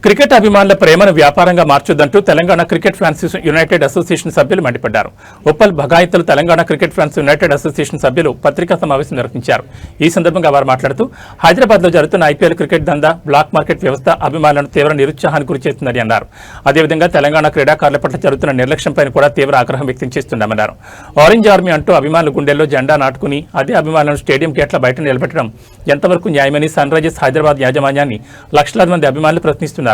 Cricket అభిమానుల ప్రేమను వ్యాపారంగా మార్చొద్దంటూ Telangana cricket fans united association సభ్యులు మండిపడ్డారు. ఉప్పల్ భగాయత్తులు Telangana cricket fans united association సభ్యులు పత్రికా సమావేశం నిర్వహించారు. ఈ సందర్భంగా వారు మాట్లాడుతూ హైదరాబాద్ లో జరుగుతున్న ఐపీఎల్ క్రికెట్ దందా, బ్లాక్ మార్కెట్ వ్యవస్థ అభిమానులను తీవ్ర నిరుత్సాహానికి గురిచేస్తుందని అన్నారు. అదేవిధంగా తెలంగాణ క్రీడాకారుల పట్ల జరుగుతున్న నిర్లక్ష్యంపై కూడా తీవ్ర ఆగ్రహం వ్యక్తం చేస్తున్నామన్నారు. ఆరెంజ్ ఆర్మీ అంటూ అభిమానుల గుండెల్లో జెండా నాటుకుని అదే అభిమానులను స్టేడియం గేట్ల బయట నిలబెట్టడం ఎంతవరకు న్యాయమని సన్ రైజర్స్ హైదరాబాద్ యాజమాన్యాన్ని లక్షలాది మంది అభిమానులు ప్రశ్నిస్తున్నారు.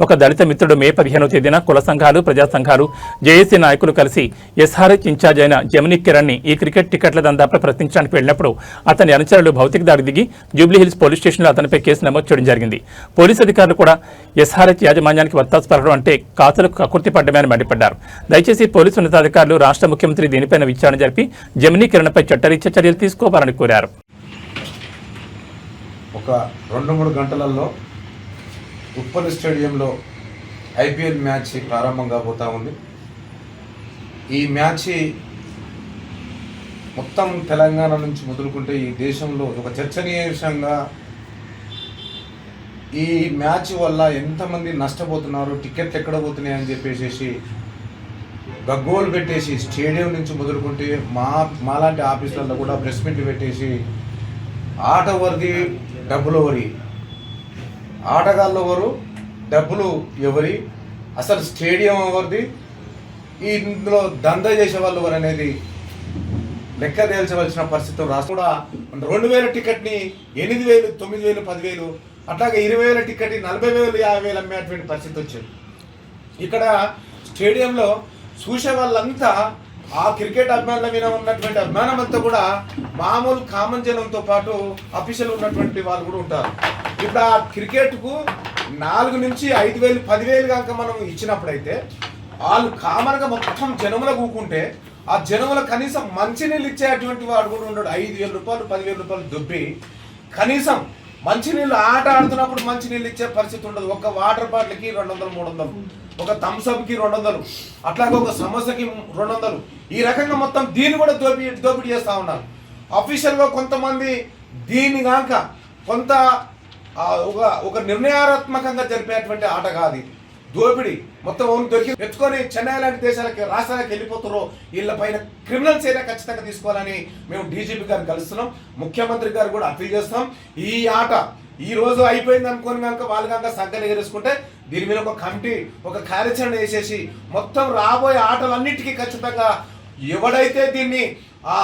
ఒక దళిత మిత్రుడు మే 15వ తేదీన కుల సంఘాలు, ప్రజా సంఘాలు, జేఏసీ నాయకులు కలిసి ఎస్ఆర్హెచ్ ఇన్ఛార్జ్ అయిన జమినీ కిరణ్ ని ఈ క్రికెట్ టికెట్ల దందాపై ప్రశ్నించడానికి వెళ్లినప్పుడు అతని అనుచరులు భౌతిక దాడి దిగి జూబ్లీహిల్స్ పోలీస్ స్టేషన్లో అతనిపై కేసు నమోదు చేయడం జరిగింది. పోలీసు అధికారులు కూడా ఎస్ఆర్హెచ్ యాజమాన్యానికి వత్తాసు పడడం అంటే కాసులకు కకుర్తి పడ్డమని మండిపడ్డారు. దయచేసి పోలీసు ఉన్నతాధికారులు, రాష్ట్ర ముఖ్యమంత్రి దీనిపైన విచారణ జరిపి జమినీ కిరణ్పై చట్టరీత్యా చర్యలు తీసుకోవాలని కోరారు. ఒక 2-3 గంటలలో ఉప్పల్ స్టేడియంలో ఐపీఎల్ మ్యాచ్ ప్రారంభం కాబోతా ఉంది. ఈ మ్యాచ్ మొత్తం తెలంగాణ నుంచి మొదలుకుంటే ఈ దేశంలో ఒక చర్చనీయాంశంగా ఈ మ్యాచ్ వల్ల ఎంతమంది నష్టపోతున్నారు, టికెట్లు ఎక్కడ పోతున్నాయి అని చెప్పేసి గగ్గోలు పెట్టేసి స్టేడియం నుంచి మొదలుకుంటే మాలాంటి ఆఫీసులలో కూడా ప్రెస్ మీట్లు పెట్టేసి ఆట ఎవరిది, డబ్బులు ఎవరి, ఆటగాళ్ళు ఎవరు, డబ్బులు ఎవరి, అసలు స్టేడియం ఎవరిది, ఇందులో దందా చేసే వాళ్ళు ఎవరు అనేది లెక్క తేల్చవలసిన పరిస్థితి. రాష్ట్రం కూడా 2,000 టికెట్ని 8,000, 9,000, 10,000 అట్లాగే 20,000 టికెట్ని 40,000, 50,000 అమ్మేటువంటి పరిస్థితి వచ్చింది. ఇక్కడ స్టేడియంలో చూసే వాళ్ళంతా ఆ క్రికెట్ అభిమానుల మీద ఉన్నటువంటి అభిమానం అంతా కూడా మామూలు కామన్ జనంతో పాటు అఫీషియల్ ఉన్నటువంటి వాళ్ళు కూడా ఉంటారు. ఇప్పుడు ఆ క్రికెట్కు 4 నుంచి 5,000, 10,000 కనుక మనం ఇచ్చినప్పుడైతే వాళ్ళు కామన్గా మొత్తం జనముల కూకుంటే ఆ జనముల కనీసం మంచినీళ్ళు ఇచ్చేటువంటి వాడు కూడా ఉన్నాడు. 5,000 రూపాయలు, 10,000 రూపాయలు దొబ్బి కనీసం మంచినీళ్ళు ఆట ఆడుతున్నప్పుడు మంచినీళ్ళు ఇచ్చే పరిస్థితి ఉండదు. ఒక వాటర్ బాటిల్కి 200, 300, ఒక థమ్స్అప్కి 200, అట్లాగే ఒక సమోసాకి 200, ఈ రకంగా మొత్తం దీన్ని కూడా దోపిడీ చేస్తూ ఉన్నారు. అఫీషియల్గా కొంతమంది దీన్ని కాక కొంత ఒక నిర్ణయాత్మకంగా జరిపేటువంటి ఆట కాదు, దోపిడీ మొత్తం దొరికి ఎత్తుకొని చెన్నై లాంటి దేశాలకి, రాష్ట్రాలకు వెళ్ళిపోతారో వీళ్ళ పైన క్రిమినల్ చర్య ఖచ్చితంగా తీసుకోవాలని మేము డీజీపీ గారిని కలుస్తున్నాం. ముఖ్యమంత్రి గారు కూడా అప్పీల్ చేస్తాం. ఈ ఆట ఈ రోజు అయిపోయింది అనుకోని కనుక వాళ్ళు కనుక సంఖ్యలు ఎగరేసుకుంటే దీని మీద ఒక కమిటీ, ఒక కార్యాచరణ వేసేసి మొత్తం రాబోయే ఆటలన్నిటికీ ఖచ్చితంగా ఎవడైతే దీన్ని ఆ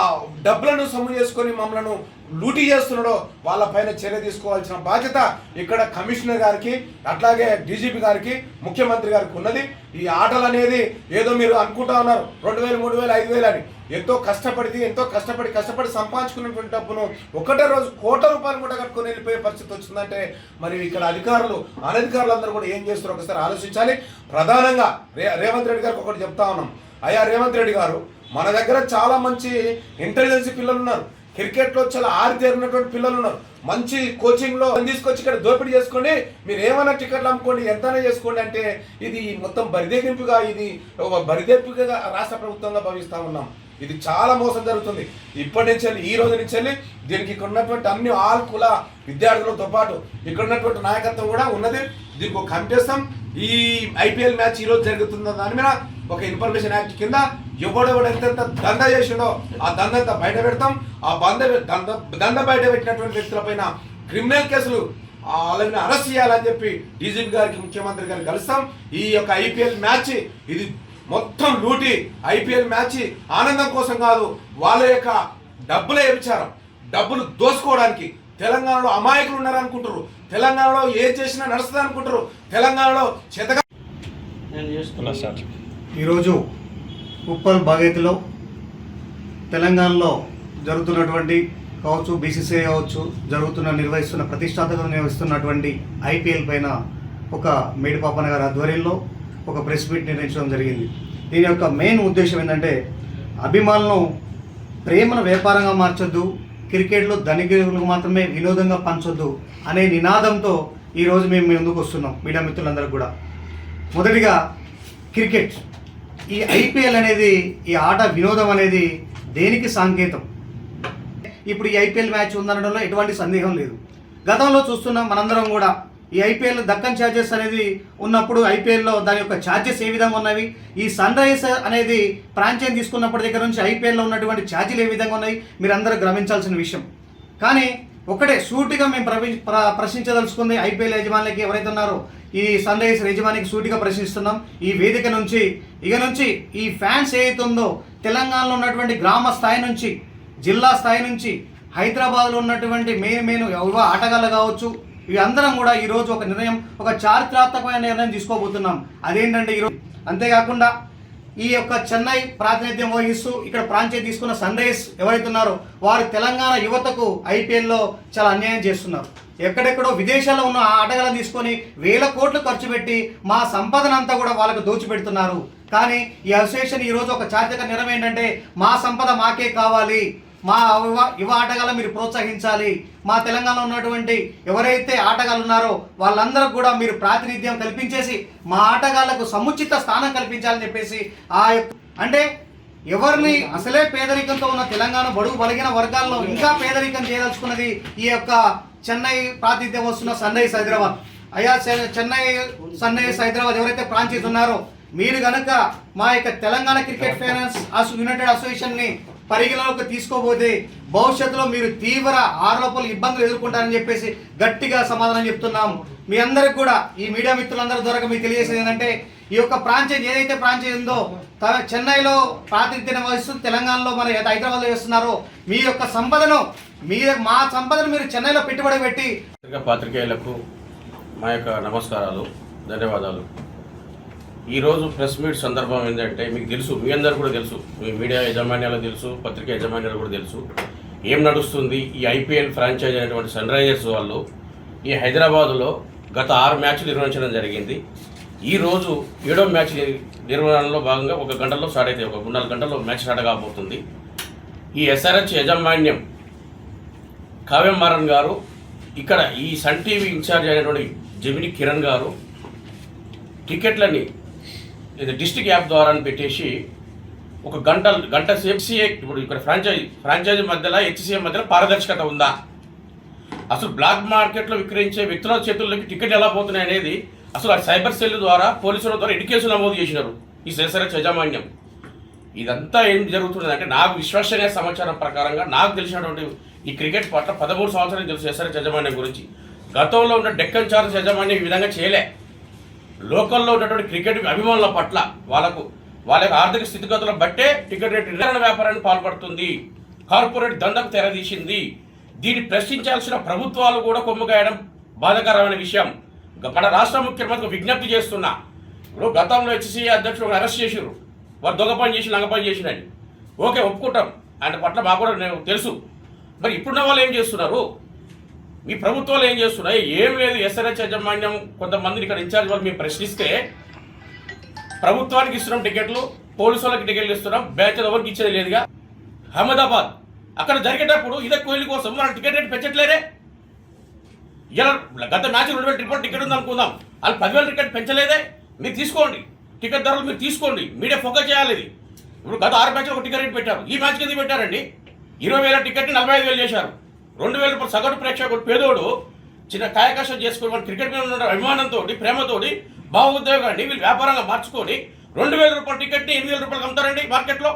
డబ్బులను సొమ్ము చేసుకొని మమ్మల్ని లూటీ చేస్తున్నాడో వాళ్ళ పైన చర్య తీసుకోవాల్సిన బాధ్యత ఇక్కడ కమిషనర్ గారికి, అట్లాగే డీజీపీ గారికి, ముఖ్యమంత్రి గారికి ఉన్నది. ఈ ఆటలు అనేది ఏదో మీరు అనుకుంటా ఉన్నారు 2,000, 3,000, 5,000 అని. ఎంతో కష్టపడి సంపాదించుకున్నటువంటి డబ్బును ఒకటే రోజు కోట్ల రూపాయలు కూడా కట్టుకొని వెళ్ళిపోయే పరిస్థితి వచ్చిందంటే మరి ఇక్కడ అధికారులు, అనధికారులు అందరూ కూడా ఏం చేస్తారో ఒకసారి ఆలోచించాలి. ప్రధానంగా రేవంత్ రెడ్డి గారికి ఒకటి చెప్తా ఉన్నాం. అయ్యా రేవంత్ రెడ్డి గారు, మన దగ్గర చాలా మంచి ఇంటెలిజెన్స్ పిల్లలు ఉన్నారు, క్రికెట్లో చాలా ఆరితేరినటువంటి పిల్లలు ఉన్నారు, మంచి కోచింగ్లో తీసుకొచ్చి ఇక్కడ దోపిడీ చేసుకోండి, మీరు ఏమైనా టికెట్లు అమ్ముకోండి, ఎంతైనా చేసుకోండి అంటే ఇది మొత్తం బరిదెగింపుగా రాష్ట్ర ప్రభుత్వంగా భావిస్తూ ఉన్నాం. ఇది చాలా మోసం జరుగుతుంది. ఇప్పటి నుంచి వెళ్ళి, ఈ రోజు నుంచి వెళ్ళి దీనికి ఇక్కడ ఉన్నటువంటి అన్ని ఆల్ కుల విద్యార్థులతో పాటు ఇక్కడ ఉన్నటువంటి నాయకత్వం కూడా ఉన్నది. దీనికి ఒక కమిటీ చేస్తాం. ఈ ఐపీఎల్ మ్యాచ్ ఈ రోజు జరుగుతున్న దాని మీద ఒక ఇన్ఫర్మేషన్ యాక్ట్ కింద ఎవడెవడు ఎంతెంత దందా చేసిండో ఆ దందంతా బయట పెడతాం. ఆ దంద బయట పెట్టినటువంటి వ్యక్తులపైన క్రిమినల్ కేసులు వాళ్ళని అరెస్ట్ చేయాలని చెప్పి డీజీపీ గారికి, ముఖ్యమంత్రి గారికి కలుస్తాం. ఈ యొక్క ఐపీఎల్ మ్యాచ్ ఇది మొత్తం లూటీ. ఐపీఎల్ మ్యాచ్ ఆనందం కోసం కాదు, వాళ్ళ యొక్క డబ్బులే వ్యభిచారం, డబ్బులు దోసుకోవడానికి. తెలంగాణలో అమాయకులు ఉన్నారనుకుంటారు, తెలంగాణలో ఏం చేసినా నడుస్తుంది అనుకుంటారు, తెలంగాణలో చేతగా. ఈరోజు ఉప్పల్ బాగేతిలో తెలంగాణలో జరుగుతున్నటువంటి కావచ్చు, బీసీసీఐ కావచ్చు, నిర్వహిస్తున్న ప్రతిష్టాత్మకంగా నిర్వహిస్తున్నటువంటి ఐపీఎల్ పైన ఒక మేడిపాపన్న గారి ఆధ్వర్యంలో ఒక ప్రెస్ మీట్ నిర్వహించడం జరిగింది. దీని యొక్క మెయిన్ ఉద్దేశం ఏంటంటే అభిమానులను ప్రేమను వ్యాపారంగా మార్చొద్దు, క్రికెట్లో ధనికులకు మాత్రమే వినోదంగా పంచొద్దు అనే నినాదంతో ఈరోజు మేము ముందుకు వస్తున్నాం మీడియా మిత్రులందరూ కూడా. మొదటిగా క్రికెట్, ఈ ఐపీఎల్ అనేది, ఈ ఆట వినోదం అనేది దేనికి సంకేతం? ఇప్పుడు ఈ ఐపీఎల్ మ్యాచ్ ఉందనడంలో ఎటువంటి సందేహం లేదు. గతంలో చూస్తున్నాం మనందరం కూడా ఈ ఐపీఎల్ దక్కన్ ఛార్జెస్ అనేది ఉన్నప్పుడు ఐపీఎల్లో దాని యొక్క ఛార్జెస్ ఏ విధంగా ఉన్నవి, ఈ సన్ రైజ్ అనేది ఫ్రాంచైజ్ తీసుకున్నప్పటి దగ్గర నుంచి ఐపీఎల్లో ఉన్నటువంటి ఛార్జీలు ఏ విధంగా ఉన్నాయి మీరందరూ గమనించాల్సిన విషయం. కానీ ఒకటే సూటిగా మేము ప్రశ్నించదలుచుకుంది ఐపీఎల్ యజమానులకి ఎవరైతే ఉన్నారో ఈ సన్ రైజర్స్ యజమానికి సూటిగా ప్రశ్నిస్తున్నాం. ఈ వేదిక నుంచి ఇక నుంచి ఈ ఫ్యాన్స్ ఏదైతే ఉందో తెలంగాణలో ఉన్నటువంటి గ్రామ స్థాయి నుంచి జిల్లా స్థాయి నుంచి హైదరాబాద్లో ఉన్నటువంటి మెయిన్ యువ ఆటగాళ్ళు కావచ్చు, ఇవి అందరం కూడా ఈరోజు ఒక నిర్ణయం, ఒక చారిత్రాత్మకమైన నిర్ణయం తీసుకోబోతున్నాం. అదేంటంటే ఈరోజు అంతేకాకుండా ఈ యొక్క చెన్నై ప్రాతినిధ్యం వహిస్తూ ఇక్కడ ఫ్రాంచైజ్ తీసుకున్న సన్ రైజర్స్ ఎవరైతే ఉన్నారో వారు తెలంగాణ యువతకు ఐపీఎల్లో చాలా అన్యాయం చేస్తున్నారు. ఎక్కడెక్కడో విదేశాల్లో ఉన్న ఆటగాళ్ళని తీసుకొని వేల కోట్లు ఖర్చు పెట్టి మా సంపదనంతా కూడా వాళ్ళకు దోచిపెడుతున్నారు. కానీ ఈ అసోసియేషన్ ఈరోజు ఒక చారిత్రక నిర్ణయం ఏంటంటే మా సంపద మాకే కావాలి, మా యువ ఆటగాళ్ళ మీరు ప్రోత్సహించాలి, మా తెలంగాణలో ఉన్నటువంటి ఎవరైతే ఆటగాళ్ళు ఉన్నారో వాళ్ళందరూ కూడా మీరు ప్రాతినిధ్యం కల్పించేసి మా ఆటగాళ్లకు సముచిత స్థానం కల్పించాలని చెప్పేసి అంటే ఎవరిని అసలే పేదరికంతో ఉన్న తెలంగాణ బడుగు బలిగిన వర్గాల్లో ఇంకా పేదరికం చేయదలుచుకున్నది ఈ యొక్క చెన్నై ప్రాతినిధ్యం వస్తున్న సన్ రైజర్స్ హైదరాబాద్. అయ్యా చెన్నై సన్ రైజర్స్ హైదరాబాద్ ఎవరైతే ఫ్రాంచైజ్ ఉన్నారో మీరు కనుక మా యొక్క తెలంగాణ క్రికెట్ ఫైనాన్స్ యునైటెడ్ అసోసియేషన్ని పరిగణలోకి తీసుకోబోతే భవిష్యత్తులో మీరు తీవ్ర ఆరోపణలు ఇబ్బందులు ఎదుర్కొంటారని చెప్పేసి గట్టిగా సమాధానం చెప్తున్నాం. మీ అందరికి కూడా ఈ మీడియా మిత్రులందరి ద్వారా మీకు తెలియజేసేది ఏంటంటే ఈ యొక్క ఫ్రాంచైజ్ ఏదైతే ఫ్రాంచైజ్ ఉందో చెన్నైలో ప్రాతినిధ్యం వహిస్తూ తెలంగాణలో మన హైదరాబాద్లో చేస్తున్నారో మీ యొక్క సంపదను మా సంపదను మీరు చెన్నైలో పెట్టుబడి పెట్టి. పాత్రికేయులకు మా యొక్క నమస్కారాలు, ధన్యవాదాలు. ఈరోజు ప్రెస్ మీట్ సందర్భం ఏంటంటే మీకు తెలుసు, మీ అందరూ కూడా తెలుసు, మీ మీడియా యజమాన్యాలకు తెలుసు, పత్రికా యజమాన్యాలు కూడా తెలుసు ఏం నడుస్తుంది. ఈ ఐపీఎల్ ఫ్రాంచైజ్ అయినటువంటి సన్ రైజర్స్ వాళ్ళు ఈ హైదరాబాదులో గత 6 మ్యాచ్లు నిర్వహించడం జరిగింది. ఈరోజు 7వ మ్యాచ్ నిర్వహణలో భాగంగా 1 గంటలో స్టార్ట్ అయితే 4 గంటల్లో మ్యాచ్ స్టార్ట్ కాబోతుంది. ఈ ఎస్ఆర్హెచ్ యాజమాన్యం కావ్యం మారన్ గారు, ఇక్కడ ఈ సన్ టీవీ ఇన్ఛార్జ్ అయినటువంటి జమిని కిరణ్ గారు టికెట్లని డిస్ట్రిక్ట్ యాప్ ద్వారా పెట్టేసి ఒక గంట హెచ్సిఏ ఇప్పుడు ఇక్కడ ఫ్రాంచైజీ మధ్యలో హెచ్సిఏ మధ్యలో పారదర్శకత ఉందా, అసలు బ్లాక్ మార్కెట్లో విక్రయించే వ్యక్తుల చేతుల్లోకి టికెట్ ఎలా పోతున్నాయి అనేది అసలు ఆ సైబర్ సెల్ ద్వారా పోలీసుల ద్వారా ఎడ్యుకేషన్ నమోదు చేసినారు ఈ ఎస్ఆర్హెచ్ యాజమాన్యం. ఇదంతా ఏం జరుగుతున్నది అంటే నాకు విశ్వసనీయ సమాచారం ప్రకారంగా నాకు తెలిసినటువంటి ఈ క్రికెట్ పట్ల 13 సంవత్సరాలు తెలుసు ఎస్ఆర్హెచ్ యాజమాన్యం గురించి. గతంలో ఉన్న డెక్కన్ చార్జెస్ యాజమాన్యం ఈ విధంగా చేయలే. లోకల్లో ఉన్నటువంటి క్రికెట్ అభిమానుల పట్ల వాళ్ళ ఆర్థిక స్థితిగతులను బట్టే టికెట్ రేట్ నిర్ధారణ వ్యాపారాన్ని పాల్పడుతుంది, కార్పొరేట్ దందకు తెరదీసింది. దీన్ని ప్రశ్నించాల్సిన ప్రభుత్వాలు కూడా కొమ్ముగాయడం బాధాకరమైన విషయం. మన రాష్ట్ర ముఖ్యమంత్రికి విజ్ఞప్తి చేస్తున్నా, ఇప్పుడు గతంలో హెచ్సిఏ అధ్యక్షుడు అరెస్ట్ చేసిరు, వారు దొంగ పని చేసి లంగ పని చేసినని ఓకే ఒప్పుకుంటాం, ఆయన పట్ల మాకు కూడా తెలుసు. మరి ఇప్పుడున్న వాళ్ళు ఏం చేస్తున్నారు, మీ ప్రభుత్వాలు ఏం చేస్తున్నాయి? ఏం లేదు. ఎస్ఆర్హెచ్ యాజమాన్యం కొంతమందిని ఇక్కడ ఇన్ఛార్జ్ వాళ్ళు మేము ప్రశ్నిస్తే ప్రభుత్వానికి ఇస్తున్నాం టికెట్లు, పోలీసు వాళ్ళకి టికెట్లు ఇస్తున్నాం, బ్యాచ్ ఎవరికి ఇచ్చేది లేదుగా. అహ్మదాబాద్ అక్కడ జరిగేటప్పుడు ఇదే కోహ్లీ కోసం మన టికెట్ రేట్ పెంచట్లేదే. ఇలా గత మ్యాచ్ 2,000 టికెట్ ఉంది అనుకుందాం, వాళ్ళు 10,000 టికెట్ పెంచలేదే. మీరు తీసుకోండి, టికెట్ ధరలు మీరు తీసుకోండి, మీడియా ఫోకస్ చేయాలి. ఇది ఇప్పుడు గత 6 మ్యాచ్లు 1 టికెట్ రేట్ పెట్టారు, ఈ మ్యాచ్కి ఎందుకు పెట్టారండి? 20,000 టికెట్ని 45,000 చేశారు. 2,000 రూపాయలు సగటు ప్రేక్షకుడు పేదోడు చిన్న కాయకష్టం చేసుకుని మన క్రికెట్ మీద ఉన్న అభిమానంతో ప్రేమతోటి భావోద్వేగాన్ని వీళ్ళు వ్యాపారంగా మార్చుకొని 2,000 రూపాయల టికెట్ని 8,000 రూపాయలు అమ్ముతారండి మార్కెట్లో.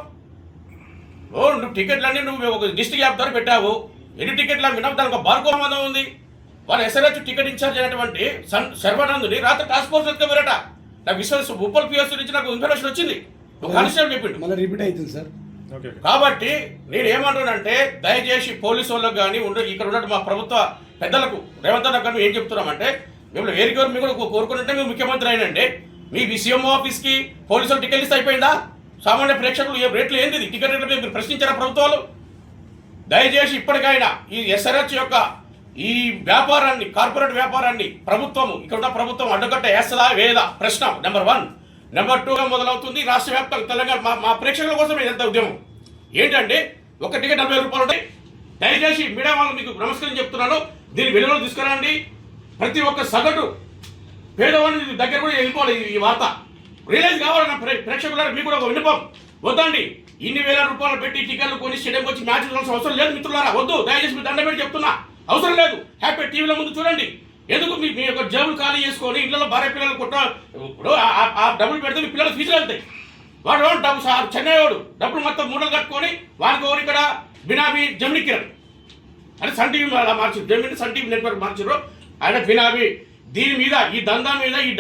నువ్వు టికెట్లన్నీ నువ్వు ఒక డిస్ట్రిక్ట్ యాప్ ద్వారా పెట్టావు, ఎన్ని టికెట్లు అమ్మినావు, దానికి ఒక బార్కో సంబంధం ఉంది. వాళ్ళు ఎస్ఆర్హెచ్ టికెట్ ఇన్ఛార్జ్ అయినటువంటి శర్వానందుని రాత్రి టాస్క్ ఫోర్స్ ఎత్తుకోబెరట. నాకు విశ్వాసం ఉప్పల్ పిఎస్ నుంచి నాకు ఇన్ఫర్మేషన్ వచ్చింది, ఒక కానిస్టేబుల్ చెప్పిండు. రిపీట్ అవుతుంది సార్. కాబట్టి నేను ఏమంటున్నానంటే దయచేసి పోలీసు వాళ్ళకు కానీ ఇక్కడ ఉన్నట్టు మా ప్రభుత్వ పెద్దలకు రేవంత్ అన్న కానీ ఏం చెప్తున్నామంటే, మేము వేరుకెవరు మీరు కూడా కోరుకుంటే మేము ముఖ్యమంత్రి అయినండి, మీ సీఎంఓ ఆఫీస్కి పోలీసులు టికెట్ ఇస్తే అయిపోయిందా? సామాన్య ప్రేక్షకులు ఏ రేట్లు ఏంది టికెట్ రేట్లు మీరు ప్రశ్నించారా ప్రభుత్వాలు? దయచేసి ఇప్పటికైనా ఈ ఎస్ఆర్హెచ్ యొక్క ఈ వ్యాపారాన్ని, కార్పొరేట్ వ్యాపారాన్ని ప్రభుత్వము ఇక్కడ ఉన్న ప్రభుత్వం అడ్డుకట్ట వేస్తుందా వేదా ప్రశ్న నెంబర్ 1. నెంబర్ 2గా మొదలవుతుంది రాష్ట్ర వ్యాప్తంగా తెలంగాణ మా ప్రేక్షకుల కోసం ఇదంతా ఉద్యమం ఏంటంటే ఒక టికెట్ 40 రూపాయలు ఉంటాయి. దయచేసి మీడియా వాళ్ళు మీకు నమస్కారం చెప్తున్నాను, దీన్ని వెలుగులో తీసుకురండి. ప్రతి ఒక్క సగటు పేదవాడిని దగ్గర కూడా వెళ్ళిపోవాలి. ఈ వార్త రియలైజ్ కావాలన్న ప్రేక్షకులారా మీకు కూడా ఒక విన్నపం. వద్దండి, ఇన్ని వేల రూపాయలు పెట్టి టికెట్లు కొని స్టేడియంకి వచ్చి మ్యాచ్ చూడాల్సిన అవసరం లేదు మిత్రులారా. వద్దు, దయచేసి మీరు దండ పెట్టి చెప్తున్నా, అవసరం లేదు. హ్యాపీ టీవీల ముందు చూడండి, ఎందుకు మీ యొక్క జేబులు ఖాళీ చేసుకొని ఇళ్ళలో భార్య పిల్లలు కుట్ర ఇప్పుడు ఆ డబ్బులు పెడితే మీ పిల్లలు ఫీజులు వెళ్తాయి. వాడు డబ్బు చెన్నై వాడు డబ్బులు మొత్తం మూటలు కట్టుకొని వానికి ఎవరు ఇక్కడ బినామీ జమిని కిరణ్ అని సన్ టీవీ అలా మార్చారు, జమిని సన్ టీవీ నెట్వర్క్ మార్చారు. ఆయన బినామీ దీని మీద ఈ దందా మీద ఈ